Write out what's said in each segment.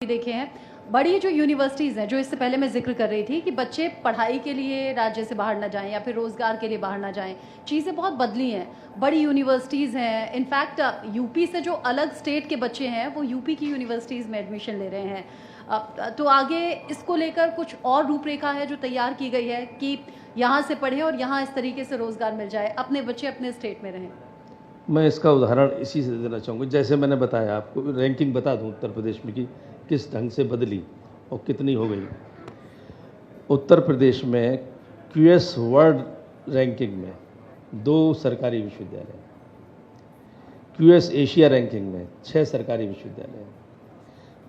देखे हैं, बड़ी जो यूनिवर्सिटीज़ हैं, जो इससे पहले मैं जिक्र कर रही थी कि बच्चे पढ़ाई के लिए राज्य से बाहर ना जाएं या फिर रोज़गार के लिए बाहर ना जाएं, चीज़ें बहुत बदली हैं। बड़ी यूनिवर्सिटीज़ हैं, इनफैक्ट यूपी से जो अलग स्टेट के बच्चे हैं वो यूपी की यूनिवर्सिटीज़ में एडमिशन ले रहे हैं। तो आगे इसको लेकर कुछ और रूपरेखा है जो तैयार की गई है कि यहाँ से पढ़ें और यहाँ इस तरीके से रोज़गार मिल जाए, अपने बच्चे अपने स्टेट में रहें। मैं इसका उदाहरण इसी से देना चाहूँगा, जैसे मैंने बताया आपको, रैंकिंग बता दूँ उत्तर प्रदेश में कि किस ढंग से बदली और कितनी हो गई। उत्तर प्रदेश में क्यूएस वर्ल्ड रैंकिंग में 2 सरकारी विश्वविद्यालय, क्यूएस एशिया रैंकिंग में 6 सरकारी विश्वविद्यालय,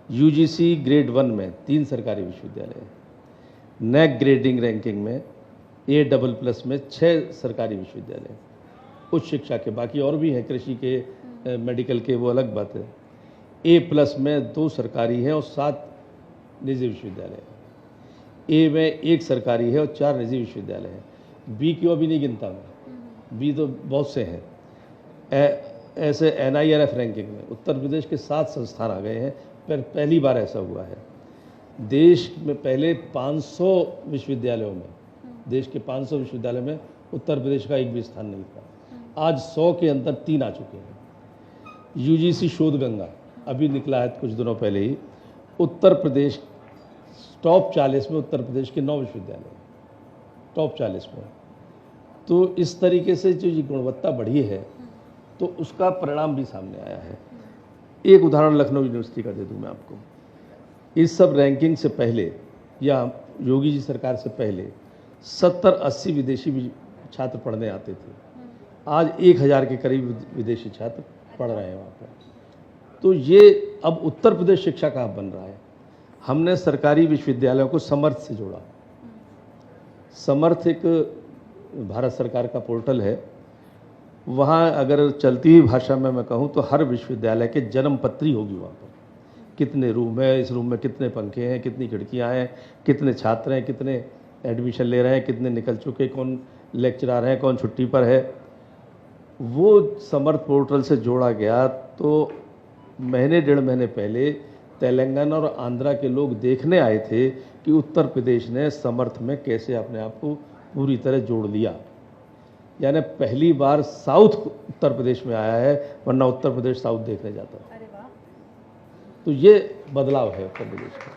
यूजीसी ग्रेड 1 में 3 सरकारी विश्वविद्यालय, नैक ग्रेडिंग रैंकिंग में A++ में 6 सरकारी विश्वविद्यालय, उच्च शिक्षा के बाकी और भी हैं, कृषि के, मेडिकल के, वो अलग बात है। A+ में 2 सरकारी हैं और 7 निजी विश्वविद्यालय, A में 1 सरकारी है और 4 निजी विश्वविद्यालय हैं। B क्यों अभी नहीं गिनता मैं, B तो बहुत से हैं। ऐसे NIRF रैंकिंग में उत्तर प्रदेश के 7 संस्थान आ गए हैं, पर पहली बार ऐसा हुआ है। देश में पहले 500 विश्वविद्यालयों में, देश के 500 विश्वविद्यालय में उत्तर प्रदेश का एक भी स्थान नहीं था। आज 100 के अंदर 3 आ चुके हैं। यूजीसी शोध गंगा अभी निकला है कुछ दिनों पहले ही, उत्तर प्रदेश टॉप 40 में उत्तर प्रदेश के 9 विश्वविद्यालय टॉप 40 में। तो इस तरीके से जो ये गुणवत्ता बढ़ी है तो उसका परिणाम भी सामने आया है। एक उदाहरण लखनऊ यूनिवर्सिटी का दे दूं मैं आपको। इस सब रैंकिंग से पहले या योगी जी सरकार से पहले 70-80 विदेशी भी छात्र पढ़ने आते थे। आज 1000 के करीब विदेशी छात्र पढ़ रहे हैं वहाँ पर। तो ये अब उत्तर प्रदेश शिक्षा का हब बन रहा है। हमने सरकारी विश्वविद्यालयों को समर्थ से जोड़ा। समर्थ एक भारत सरकार का पोर्टल है, वहाँ अगर चलती हुई भाषा में मैं कहूँ तो हर विश्वविद्यालय के जन्म पत्री होगी वहाँ पर। कितने रूम है, इस रूम में कितने पंखे हैं, कितनी खिड़कियाँ हैं, कितने छात्र हैं, कितने एडमिशन ले रहे हैं, कितने निकल चुके, कौन लेक्चरार हैं, कौन छुट्टी पर है। वो समर्थ पोर्टल से जोड़ा गया तो महीने 1.5 महीने पहले तेलंगाना और आंध्रा के लोग देखने आए थे कि उत्तर प्रदेश ने समर्थ में कैसे अपने आप को पूरी तरह जोड़ लिया। यानी पहली बार साउथ उत्तर प्रदेश में आया है, वरना उत्तर प्रदेश साउथ देखने जाता था। अरे वाह। तो ये बदलाव है उत्तर प्रदेश का।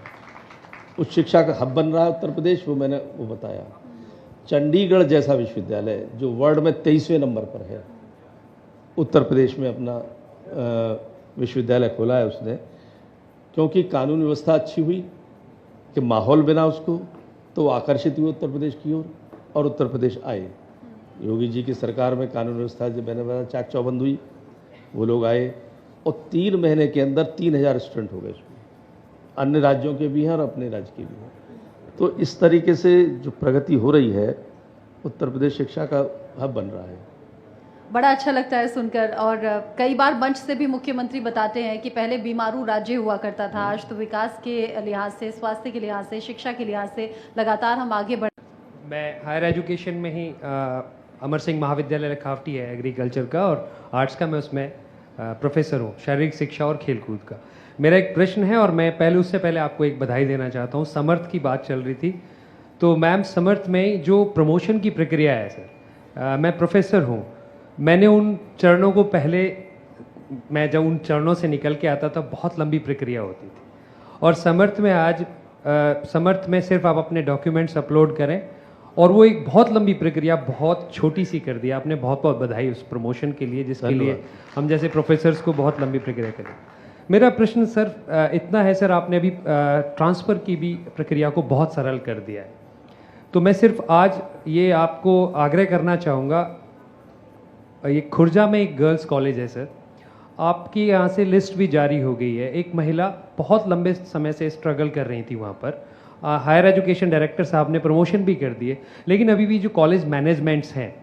उच्च शिक्षा का हब बन रहा है उत्तर प्रदेश, वो मैंने वो बताया। चंडीगढ़ जैसा विश्वविद्यालय जो वर्ल्ड में 23वें नंबर पर है, उत्तर प्रदेश में अपना विश्वविद्यालय खोला है उसने, क्योंकि कानून व्यवस्था अच्छी हुई कि माहौल बना उसको, तो आकर्षित हुए उत्तर प्रदेश की ओर और उत्तर प्रदेश आए। योगी जी की सरकार में कानून व्यवस्था जब मैंने बताया चाक चौबंद हुई, वो लोग आए और 3 महीने के अंदर 3000 स्टूडेंट हो गए उसमें। अन्य राज्यों के भी हैं और अपने राज्य के भी हैं। तो इस तरीके से जो प्रगति हो रही है, उत्तर प्रदेश शिक्षा का हब बन रहा है। बड़ा अच्छा लगता है सुनकर। और कई बार मंच से भी मुख्यमंत्री बताते हैं कि पहले बीमारू राज्य हुआ करता था, आज तो विकास के लिहाज से, स्वास्थ्य के लिहाज से, शिक्षा के लिहाज से लगातार हम आगे बढ़। मैं हायर एजुकेशन में ही अमर सिंह महाविद्यालय लखावटी है एग्रीकल्चर का, और आर्ट्स का मैं उसमें प्रोफेसर हूँ, शारीरिक शिक्षा और खेलकूद का। मेरा एक प्रश्न है और मैं उससे पहले आपको एक बधाई देना चाहता हूँ। समर्थ की बात चल रही थी, तो मैम समर्थ में जो प्रमोशन की प्रक्रिया है सर, मैं प्रोफेसर हूँ, मैंने उन चरणों को पहले, मैं जब उन चरणों से निकल के आता था बहुत लंबी प्रक्रिया होती थी, और समर्थ में आज समर्थ में सिर्फ आप अपने डॉक्यूमेंट्स अपलोड करें और वो एक बहुत लंबी प्रक्रिया बहुत छोटी सी कर दिया आपने। बहुत बहुत बधाई उस प्रमोशन के लिए, जिसके लिए हम जैसे प्रोफेसर्स को बहुत लंबी प्रक्रिया करें। मेरा प्रश्न सर इतना है सर, आपने अभी ट्रांसफ़र की भी प्रक्रिया को बहुत सरल कर दिया है, तो मैं सिर्फ आज ये आपको आग्रह करना चाहूँगा, ये खुर्जा में एक गर्ल्स कॉलेज है सर, आपकी यहाँ से लिस्ट भी जारी हो गई है। एक महिला बहुत लंबे समय से स्ट्रगल कर रही थी वहाँ पर, हायर एजुकेशन डायरेक्टर साहब ने प्रमोशन भी कर दिए, लेकिन अभी भी जो कॉलेज मैनेजमेंट्स हैं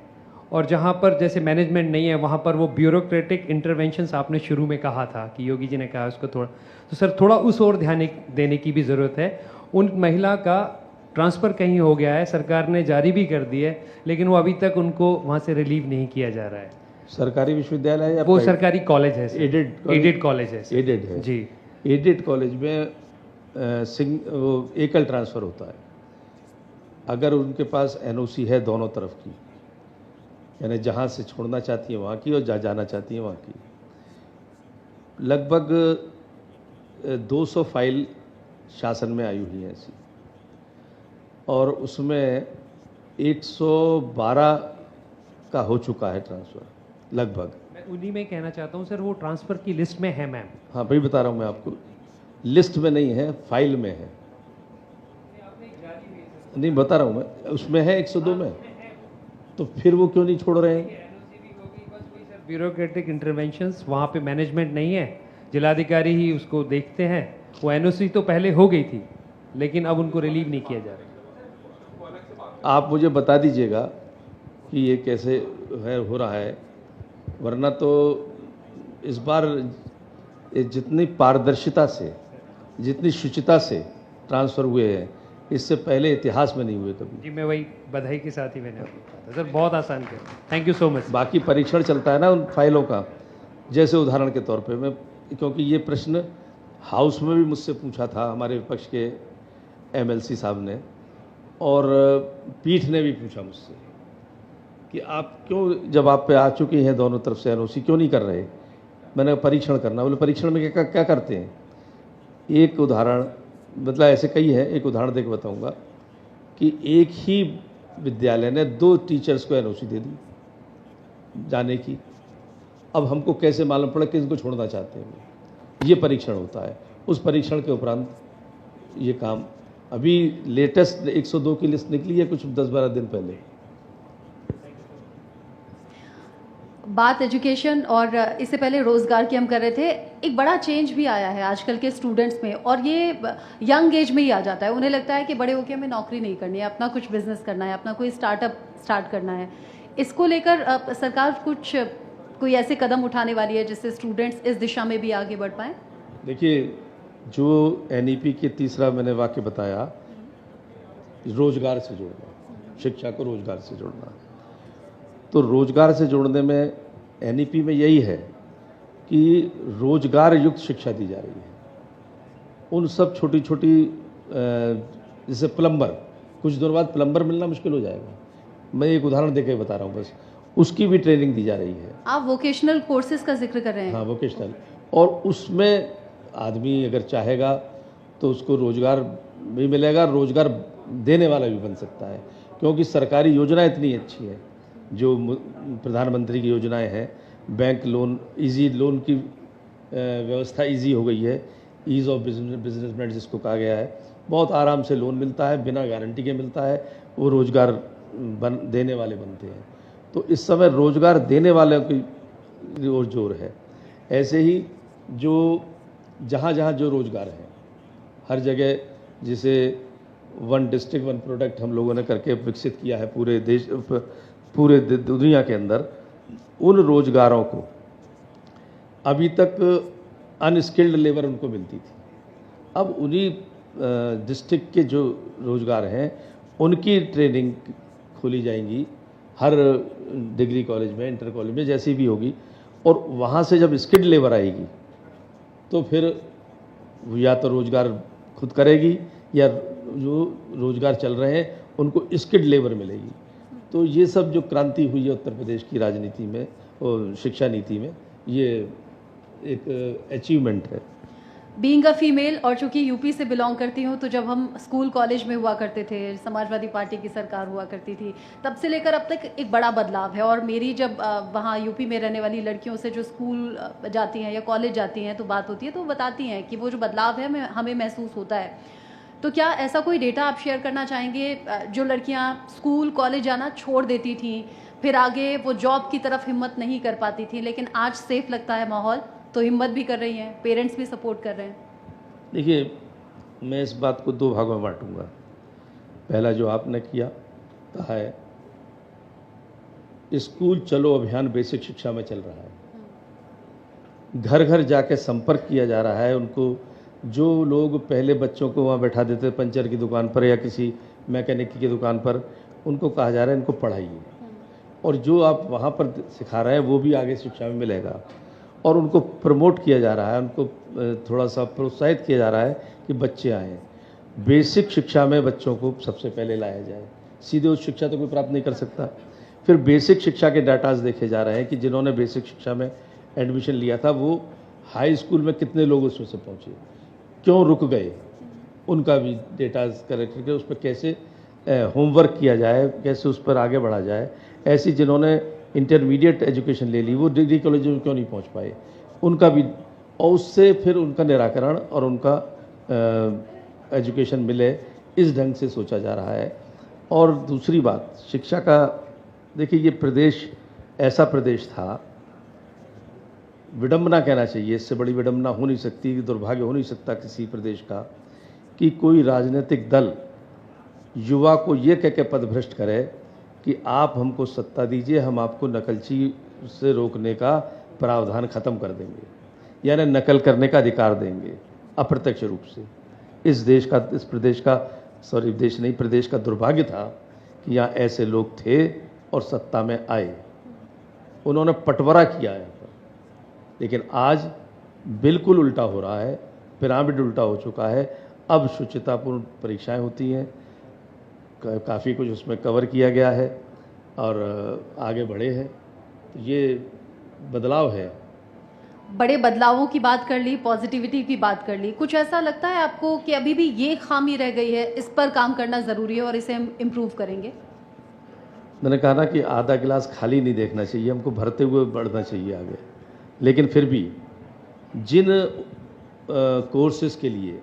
और जहाँ पर जैसे मैनेजमेंट नहीं है वहाँ पर वो ब्यूरोक्रेटिक इंटरवेंशंस आपने शुरू में कहा था कि योगी जी ने कहा उसको थोड़ा, तो सर थोड़ा उस ओर ध्यान देने की भी ज़रूरत है। उन महिला का ट्रांसफ़र कहीं हो गया है, सरकार ने जारी भी कर दी है, लेकिन वो अभी तक उनको वहाँ से रिलीव नहीं किया जा रहा है। सरकारी विश्वविद्यालय है, वो सरकारी कॉलेज है, एडेड कॉलेज है, एडेड है जी। एडेड कॉलेज में वो एकल ट्रांसफ़र होता है। अगर उनके पास एनओसी है दोनों तरफ की, यानी जहाँ से छोड़ना चाहती है वहाँ की और जहाँ जाना चाहती है वहाँ की, लगभग 200 फाइल शासन में आई हुई हैं ऐसी, और उसमें 112 का हो चुका है ट्रांसफ़र लगभग। मैं उन्हीं में कहना चाहता हूँ सर, वो ट्रांसफ़र की लिस्ट में है मैम। हाँ भाई बता रहा हूँ मैं आपको, लिस्ट में नहीं है, फाइल में है। नहीं बता रहा हूँ मैं, उसमें है 102 में, तो फिर वो क्यों नहीं छोड़ रहे हैं? ब्यूरोक्रेटिक इंटरवेंशंस, वहाँ पे मैनेजमेंट नहीं है, जिलाधिकारी ही उसको देखते हैं। वो एनओसी तो पहले हो गई थी, लेकिन अब उनको रिलीव नहीं किया जा रहा। आप मुझे बता दीजिएगा कि ये कैसे है हो रहा है, वरना तो इस बार ये जितनी पारदर्शिता से, जितनी शुचिता से ट्रांसफ़र हुए हैं, इससे पहले इतिहास में नहीं हुए कभी। जी मैं वही बधाई के साथ ही मैंने आपको कहा था सर, बहुत आसान किया, थैंक यू सो मच। बाकी परीक्षण चलता है ना उन फाइलों का, जैसे उदाहरण के तौर पे मैं, क्योंकि ये प्रश्न हाउस में भी मुझसे पूछा था हमारे विपक्ष के एमएलसी साहब ने, और पीठ ने भी पूछा मुझसे कि आप क्यों, जब आप पे आ चुकी हैं दोनों तरफ से एनओसी, क्यों नहीं कर रहे? मैंने कहा परीक्षण करना। बोले परीक्षण में क्या क्या करते हैं? एक उदाहरण, मतलब ऐसे कई है, एक उदाहरण देकर बताऊंगा कि एक ही विद्यालय ने 2 टीचर्स को एनओसी दे दी जाने की। अब हमको कैसे मालूम पड़ा किसको छोड़ना चाहते हैं वो? ये परीक्षण होता है। उस परीक्षण के उपरांत ये काम, अभी लेटेस्ट 102 की लिस्ट निकली है कुछ 10-12 दिन पहले। बात एजुकेशन और इससे पहले रोज़गार की हम कर रहे थे। एक बड़ा चेंज भी आया है आजकल के स्टूडेंट्स में, और ये यंग एज में ही आ जाता है। उन्हें लगता है कि बड़े होकर हमें नौकरी नहीं करनी है, अपना कुछ बिजनेस करना है, अपना कोई स्टार्टअप स्टार्ट करना है। इसको लेकर सरकार कोई ऐसे कदम उठाने वाली है जिससे स्टूडेंट्स इस दिशा में भी आगे बढ़ पाएँ? देखिए, जो एनईपी के तीसरा मैंने वाक्य बताया, रोजगार से जोड़ना, शिक्षा को रोजगार से जोड़ना, तो रोजगार से जोड़ने में एनईपी में यही है कि रोजगार युक्त शिक्षा दी जा रही है। उन सब छोटी छोटी, जैसे प्लम्बर, कुछ दिनों बाद प्लम्बर मिलना मुश्किल हो जाएगा। मैं एक उदाहरण देकर बता रहा हूँ बस, उसकी भी ट्रेनिंग दी जा रही है। आप वोकेशनल कोर्सेज का जिक्र कर रहे हैं? हाँ, वोकेशनल, और उसमें आदमी अगर चाहेगा तो उसको रोजगार भी मिलेगा, रोजगार देने वाला भी बन सकता है, क्योंकि सरकारी योजना इतनी अच्छी है, जो प्रधानमंत्री की योजनाएं हैं, बैंक लोन, इजी लोन की व्यवस्था इजी हो गई है, ईज़ ऑफ बिजनेसमेंट जिसको कहा गया है, बहुत आराम से लोन मिलता है, बिना गारंटी के मिलता है, वो रोजगार देने वाले बनते हैं। तो इस समय रोजगार देने वालों की ओर जोर है। ऐसे ही जो जहाँ जहाँ जो रोजगार है, हर जगह, जिसे 1 डिस्ट्रिक्ट 1 प्रोडक्ट हम लोगों ने करके विकसित किया है पूरे देश, पूरे दुनिया के अंदर, उन रोजगारों को अभी तक अनस्किल्ड लेबर उनको मिलती थी। अब उन्हीं डिस्ट्रिक्ट के जो रोजगार हैं उनकी ट्रेनिंग खोली जाएंगी हर डिग्री कॉलेज में, इंटर कॉलेज में, जैसी भी होगी, और वहाँ से जब स्किल्ड लेबर आएगी तो फिर या तो रोजगार खुद करेगी, या जो रोजगार चल रहे हैं उनको स्किल्ड लेबर मिलेगी। तो ये सब जो क्रांति हुई है उत्तर प्रदेश की राजनीति में और शिक्षा नीति में, ये एक अचीवमेंट है। बीइंग अ फीमेल, और चूंकि यूपी से बिलोंग करती हूँ, तो जब हम स्कूल कॉलेज में हुआ करते थे, समाजवादी पार्टी की सरकार हुआ करती थी, तब से लेकर अब तक एक बड़ा बदलाव है। और मेरी जब वहाँ यूपी में रहने वाली लड़कियों से जो स्कूल जाती हैं या कॉलेज जाती हैं तो बात होती है, तो वो बताती हैं कि वो जो बदलाव है हमें महसूस होता है। तो क्या ऐसा कोई डेटा आप शेयर करना चाहेंगे? जो लड़कियाँ स्कूल कॉलेज जाना छोड़ देती थीं, फिर आगे वो जॉब की तरफ हिम्मत नहीं कर पाती थी, लेकिन आज सेफ लगता है माहौल, तो हिम्मत भी कर रही हैं, पेरेंट्स भी सपोर्ट कर रहे हैं। देखिए, मैं इस बात को 2 भागों में बांटूंगा। पहला जो आपने कहा है, स्कूल चलो अभियान बेसिक शिक्षा में चल रहा है, घर घर जाके संपर्क किया जा रहा है उनको। जो लोग पहले बच्चों को वहाँ बैठा देते पंचर की दुकान पर या किसी मैकेनिक की दुकान पर, उनको कहा जा रहा है इनको पढ़ाइए, और जो आप वहाँ पर सिखा रहे हैं वो भी आगे शिक्षा में मिलेगा, और उनको प्रमोट किया जा रहा है, उनको थोड़ा सा प्रोत्साहित किया जा रहा है कि बच्चे आएँ। बेसिक शिक्षा में बच्चों को सबसे पहले लाया जाए, सीधे उच्च शिक्षा तो कोई प्राप्त नहीं कर सकता। फिर बेसिक शिक्षा के डाटाज देखे जा रहे हैं कि जिन्होंने बेसिक शिक्षा में एडमिशन लिया था वो हाई स्कूल में कितने लोग उसमें से पहुँचे, क्यों रुक गए, उनका भी डेटाज कलेक्ट करके उस पर कैसे होमवर्क किया जाए, कैसे उस पर आगे बढ़ा जाए। ऐसी जिन्होंने इंटरमीडिएट एजुकेशन ले ली वो डिग्री कॉलेज में क्यों नहीं पहुंच पाए, उनका भी, और उससे फिर उनका निराकरण और उनका एजुकेशन मिले, इस ढंग से सोचा जा रहा है। और दूसरी बात शिक्षा का, देखिए ये प्रदेश ऐसा प्रदेश था, विडंबना कहना चाहिए, इससे बड़ी विडंबना हो नहीं सकती, दुर्भाग्य हो नहीं सकता किसी प्रदेश का कि कोई राजनीतिक दल युवा को ये कह के पदभ्रष्ट करे कि आप हमको सत्ता दीजिए, हम आपको नकलची से रोकने का प्रावधान खत्म कर देंगे, यानी नकल करने का अधिकार देंगे अप्रत्यक्ष रूप से। इस देश का, इस प्रदेश का, सॉरी देश नहीं, प्रदेश का दुर्भाग्य था कि यहाँ ऐसे लोग थे और सत्ता में आए, उन्होंने पटवारा किया है। लेकिन आज बिल्कुल उल्टा हो रहा है, पिरामिड उल्टा हो चुका है। अब शुचितापूर्ण परीक्षाएं होती हैं, काफ़ी कुछ उसमें कवर किया गया है और आगे बढ़े हैं। तो ये बदलाव है। बड़े बदलावों की बात कर ली, पॉजिटिविटी की बात कर ली, कुछ ऐसा लगता है आपको कि अभी भी ये खामी रह गई है, इस पर काम करना ज़रूरी है और इसे हम इम्प्रूव करेंगे? मैंने कहा ना कि आधा गिलास खाली नहीं देखना चाहिए, हमको भरते हुए बढ़ना चाहिए आगे। लेकिन फिर भी जिन कोर्सेज के लिए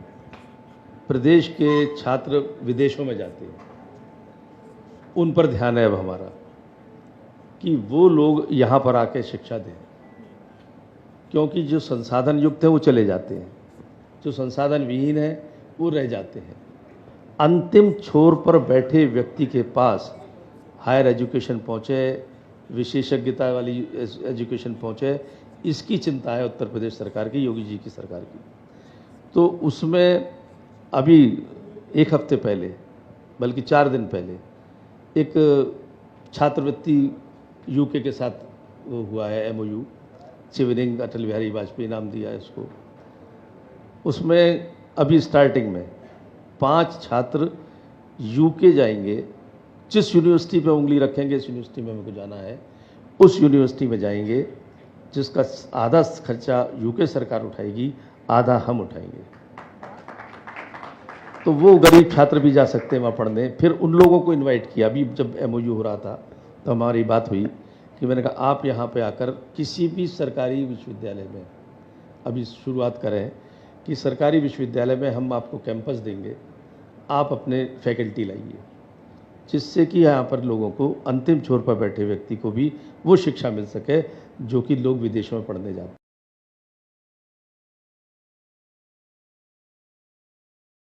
प्रदेश के छात्र विदेशों में जाते हैं, उन पर ध्यान है अब हमारा कि वो लोग यहाँ पर आके शिक्षा दें, क्योंकि जो संसाधन युक्त है वो चले जाते हैं, जो संसाधन विहीन है वो रह जाते हैं। अंतिम छोर पर बैठे व्यक्ति के पास हायर एजुकेशन पहुँचे, विशेषज्ञता वाली एजुकेशन पहुँचे, इसकी चिंता है उत्तर प्रदेश सरकार की, योगी जी की सरकार की। तो उसमें अभी एक हफ्ते पहले, बल्कि 4 दिन पहले, एक छात्रवृत्ति यूके के साथ वो हुआ है MOU, शिवरिंग अटल बिहारी वाजपेयी नाम दिया है उसको। उसमें अभी स्टार्टिंग में 5 छात्र यूके जाएंगे, जिस यूनिवर्सिटी पे उंगली रखेंगे इस यूनिवर्सिटी में हमको जाना है, उस यूनिवर्सिटी में जाएंगे जिसका आधा खर्चा यूके सरकार उठाएगी, आधा हम उठाएंगे। तो वो गरीब छात्र भी जा सकते हैं वहाँ पढ़ने। फिर उन लोगों को इनवाइट किया, अभी जब MOU हो रहा था तो हमारी बात हुई कि मैंने कहा आप यहाँ पे आकर किसी भी सरकारी विश्वविद्यालय में अभी शुरुआत करें कि सरकारी विश्वविद्यालय में हम आपको कैंपस देंगे, आप अपने फैकल्टी लाइए, जिससे कि यहाँ पर लोगों को, अंतिम छोर पर बैठे व्यक्ति को भी वो शिक्षा मिल सके जो कि लोग विदेशों में पढ़ने जाते हैं।